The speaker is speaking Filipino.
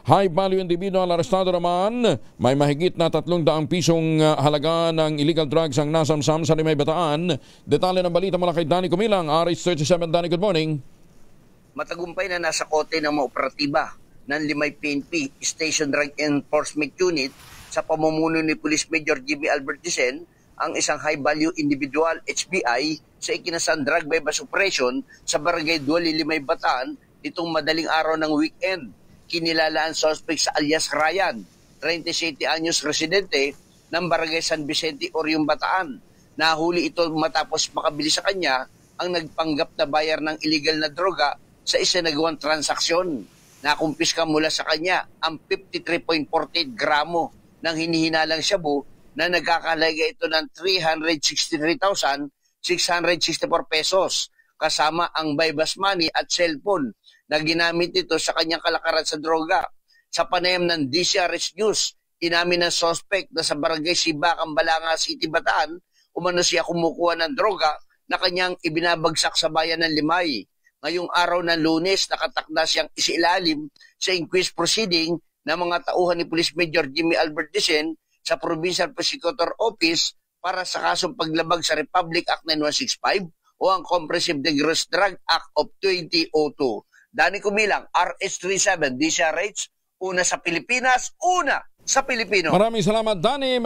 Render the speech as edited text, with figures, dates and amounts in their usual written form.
high value individual arestado naman. May mahigit na 300 pisong halaga ng illegal drugs ang nasamsam sa Limay Bataan. Detalye ng balita mula kay Danny Kumilang, RH37. Danny, good morning. Matagumpay na nasa kote ng mga operatiba ng Limay PNP Station Drug Enforcement Unit sa pamumuno ni Police Major Jimmy Albertisen ang isang high-value individual HBI sa ikinasan drug bypass operation sa Barangay Duali, Limay Bataan itong madaling araw ng weekend. Kinilala ang suspect sa alias Ryan, 37 anyos residente ng Barangay San Vicente, Oriong, Bataan. Nahuli ito matapos makabili sa kanya ang nagpanggap na bayar ng illegal na droga sa isinagawang transaksyon. Nakumpiska mula sa kanya ang 53.48 gramo ng hinihinalang shabu na nagkakalaga ito ng 363,664 pesos kasama ang bypass money at cellphone na ginamit ito sa kanyang kalakaran sa droga. Sa panayam ng DCRS News, inamin ng suspect na sa Barangay Sibacang, Balanga City, Bataan, umano siya kumukuha ng droga na kanyang ibinabagsak sa bayan ng Limay. Ngayong araw ng Lunes, nakatakda siyang isilalim sa inquest proceeding ng mga tauhan ni Police Major Jimmy Albertisen sa Provincial Prosecutor Office para sa kasong paglabag sa Republic Act 9165 o ang Comprehensive Dangerous Drug Act of 2002. Danny Kumilang, RH37, DCRH, una sa Pilipinas, una sa Pilipino. Maraming salamat, Danny.